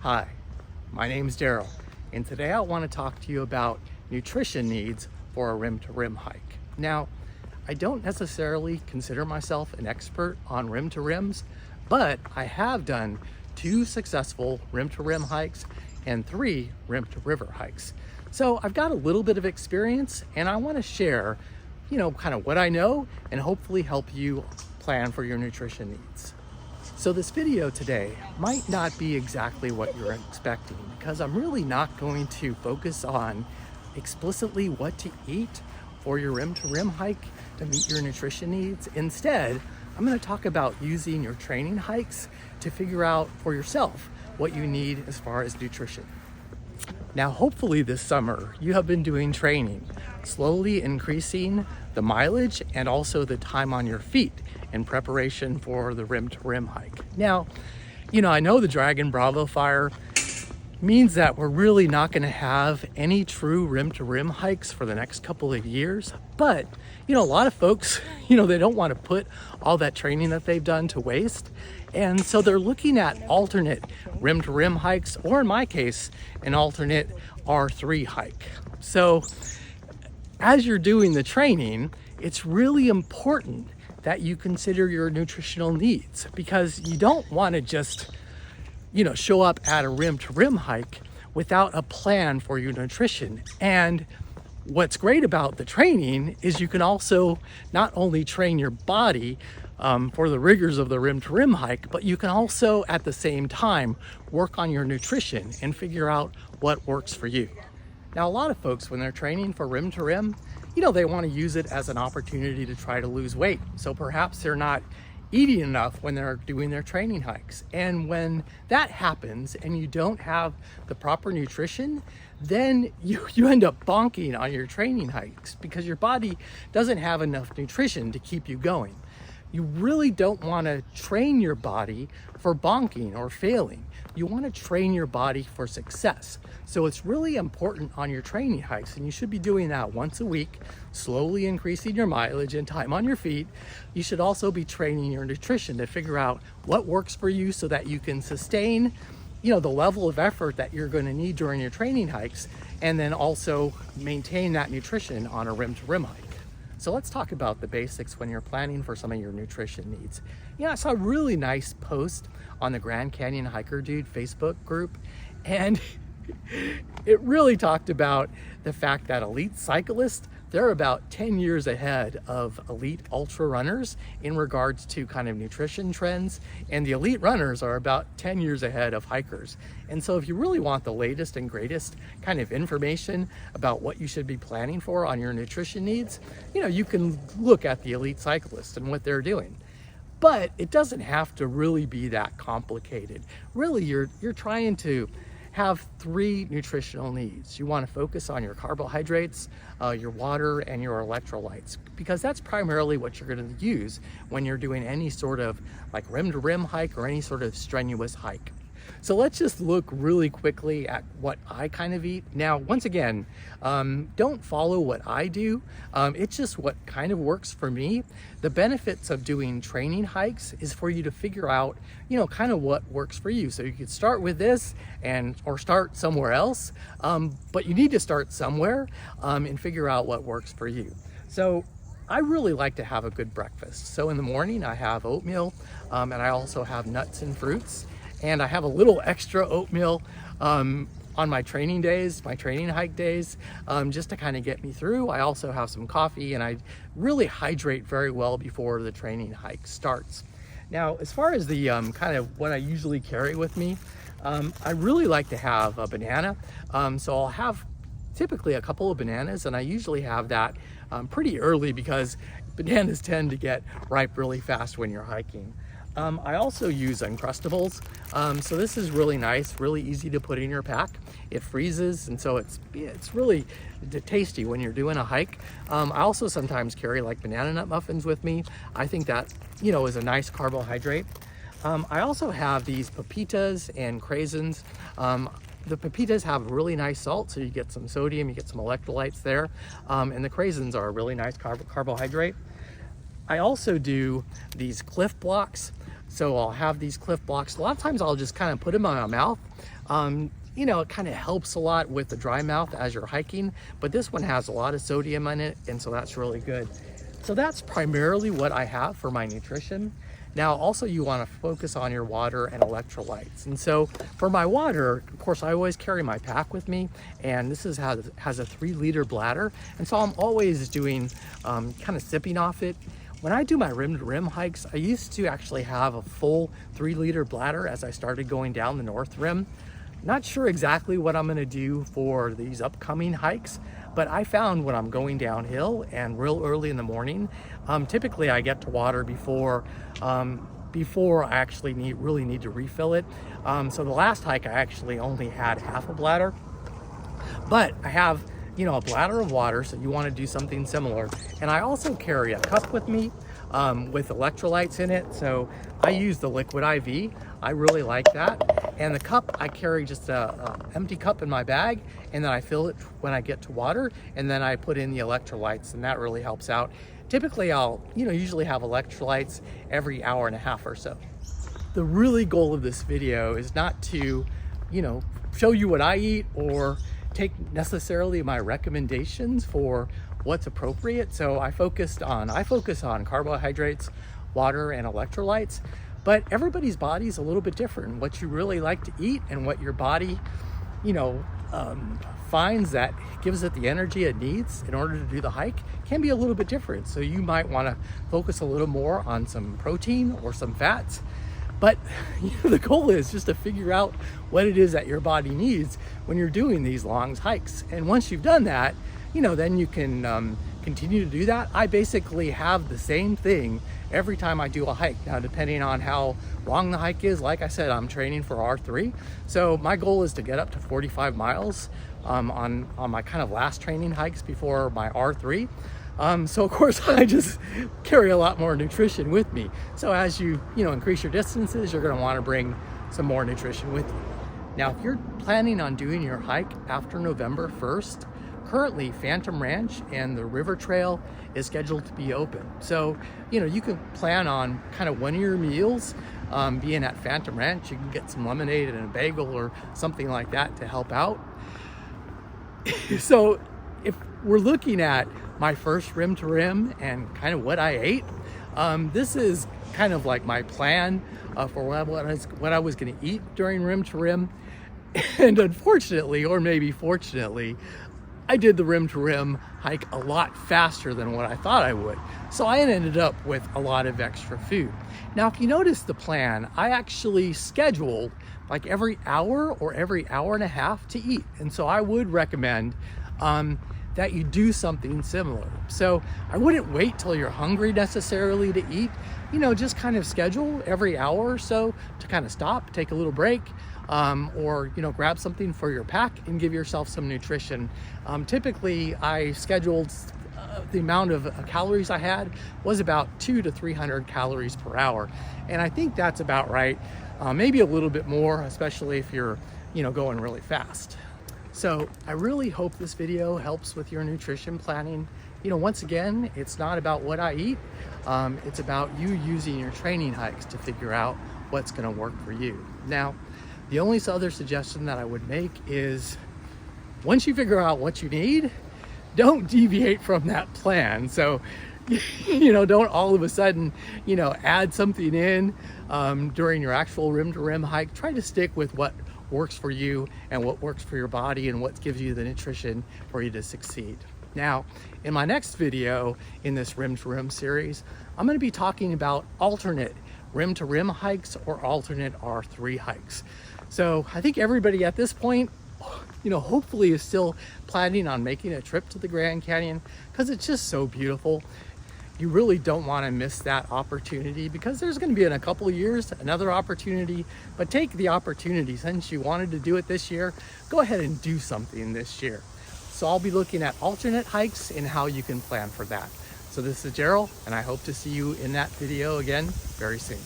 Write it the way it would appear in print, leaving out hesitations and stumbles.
Hi, my name is Daryl, and today I want to talk to you about nutrition needs for a rim-to-rim hike. Now, I don't necessarily consider myself an expert on rim-to-rims, but I have done 2 successful rim-to-rim hikes and 3 rim-to-river hikes. So I've got a little bit of experience, and I want to share, kind of what I know and hopefully help you plan for your nutrition needs. So this video today might not be exactly what you're expecting, because I'm really not going to focus on explicitly what to eat for your rim-to-rim hike to meet your nutrition needs. Instead, I'm going to talk about using your training hikes to figure out for yourself what you need as far as nutrition. Now, hopefully this summer you have been doing training, slowly increasing the mileage and also the time on your feet in preparation for the rim-to-rim hike. Now, I know the Dragon Bravo fire means that we're really not going to have any true rim-to-rim hikes for the next couple of years, but a lot of folks, they don't want to put all that training that they've done to waste, and so they're looking at alternate rim-to-rim hikes, or in my case, an alternate R3 hike. So as you're doing the training, it's really important that you consider your nutritional needs, because you don't want to just show up at a rim-to-rim hike without a plan for your nutrition. And what's great about the training is you can also not only train your body for the rigors of the rim-to-rim hike, but you can also at the same time work on your nutrition and figure out what works for you. Now, a lot of folks, when they're training for rim-to-rim, they want to use it as an opportunity to try to lose weight. So perhaps they're not eating enough when they're doing their training hikes. And when that happens and you don't have the proper nutrition, then you end up bonking on your training hikes because your body doesn't have enough nutrition to keep you going. You really don't want to train your body for bonking or failing. You want to train your body for success. So it's really important on your training hikes, and you should be doing that once a week, slowly increasing your mileage and time on your feet. You should also be training your nutrition to figure out what works for you so that you can sustain, the level of effort that you're going to need during your training hikes, and then also maintain that nutrition on a rim-to-rim hike. So let's talk about the basics when you're planning for some of your nutrition needs. I saw a really nice post on the Grand Canyon Hiker Dude Facebook group, and it really talked about the fact that elite cyclists, they're about 10 years ahead of elite ultra runners in regards to kind of nutrition trends, and the elite runners are about 10 years ahead of hikers. And so if you really want the latest and greatest kind of information about what you should be planning for on your nutrition needs, you can look at the elite cyclists and what they're doing. But it doesn't have to really be that complicated. Really, you're trying to have 3 nutritional needs. You want to focus on your carbohydrates, your water, and your electrolytes, because that's primarily what you're going to use when you're doing any sort of like rim-to-rim hike or any sort of strenuous hike. So let's just look really quickly at what I kind of eat. Now, once again, don't follow what I do. It's just what kind of works for me. The benefits of doing training hikes is for you to figure out, kind of what works for you. So you could start with this or start somewhere else, but you need to start somewhere and figure out what works for you. So I really like to have a good breakfast. So in the morning I have oatmeal, and I also have nuts and fruits. And I have a little extra oatmeal on my training days, my training hike days, just to kind of get me through. I also have some coffee, and I really hydrate very well before the training hike starts. Now, as far as the kind of what I usually carry with me, I really like to have a banana. So I'll have typically a couple of bananas, and I usually have that pretty early because bananas tend to get ripe really fast when you're hiking. I also use Uncrustables. So this is really nice, really easy to put in your pack. It freezes, and so it's really tasty when you're doing a hike. I also sometimes carry like banana nut muffins with me. I think that, is a nice carbohydrate. I also have these pepitas and craisins. The pepitas have really nice salt, so you get some sodium, you get some electrolytes there. And the craisins are a really nice carbohydrate. I also do these Clif Bloks. So I'll have these Clif Bloks. A lot of times I'll just kind of put them in my mouth You know, it kind of helps a lot with the dry mouth as you're hiking, but this one has a lot of sodium in it, and so that's really good. So that's primarily what I have for my nutrition. Now, also you want to focus on your water and electrolytes. And so for my water, of course, I always carry my pack with me, and this has a 3-liter bladder. And so I'm always doing, kind of sipping off it. When I do my rim to rim hikes, I used to actually have a full 3-liter bladder as I started going down the North Rim. Not sure exactly what I'm gonna do for these upcoming hikes, but I found when I'm going downhill and real early in the morning, typically I get to water before I actually really need to refill it. So the last hike I actually only had half a bladder, but I have, you know, a bladder of water, so you want to do something similar. And I also carry a cup with me with electrolytes in it. So I use the Liquid IV. I really like that. And the cup, I carry just a empty cup in my bag, and then I fill it when I get to water, and then I put in the electrolytes, and that really helps out. Typically I'll, usually have electrolytes every hour and a half or so. The really goal of this video is not to, show you what I eat or take necessarily my recommendations for what's appropriate. So I focus on carbohydrates, water, and electrolytes, but everybody's body is a little bit different. What you really like to eat and what your body, finds that gives it the energy it needs in order to do the hike can be a little bit different. So you might want to focus a little more on some protein or some fats. But the goal is just to figure out what it is that your body needs when you're doing these long hikes. And once you've done that, then you can continue to do that. I basically have the same thing every time I do a hike. Now, depending on how long the hike is, like I said, I'm training for R3. So my goal is to get up to 45 miles on my kind of last training hikes before my R3. So of course I just carry a lot more nutrition with me. So as you increase your distances, you're going to want to bring some more nutrition with you. Now, if you're planning on doing your hike after November 1st, currently Phantom Ranch and the River Trail is scheduled to be open. So, you can plan on kind of one of your meals being at Phantom Ranch. You can get some lemonade and a bagel or something like that to help out. So if we're looking at my first rim to rim and kind of what I ate, this is kind of like my plan for what I was going to eat during rim to rim. And unfortunately, or maybe fortunately, I did the rim to rim hike a lot faster than what I thought I would. So I ended up with a lot of extra food. Now, if you notice the plan, I actually scheduled like every hour or every hour and a half to eat. And so I would recommend that you do something similar. So I wouldn't wait till you're hungry necessarily to eat, just kind of schedule every hour or so to kind of stop, take a little break, or grab something for your pack and give yourself some nutrition. Typically I scheduled the amount of calories I had was about 200 to 300 calories per hour. And I think that's about right. Maybe a little bit more, especially if you're, going really fast. So I really hope this video helps with your nutrition planning. Once again, it's not about what I eat. It's about you using your training hikes to figure out what's going to work for you. Now, the only other suggestion that I would make is once you figure out what you need, don't deviate from that plan. So, don't all of a sudden, add something in during your actual rim to rim hike. Try to stick with what works for you and what works for your body and what gives you the nutrition for you to succeed. Now, in my next video in this rim to rim series, I'm going to be talking about alternate rim to rim hikes or alternate R3 hikes. So I think everybody at this point, hopefully is still planning on making a trip to the Grand Canyon because it's just so beautiful. You really don't want to miss that opportunity because there's going to be in a couple of years another opportunity. But take the opportunity. Since you wanted to do it this year, go ahead and do something this year. So I'll be looking at alternate hikes and how you can plan for that. So this is Gerald, and I hope to see you in that video again very soon.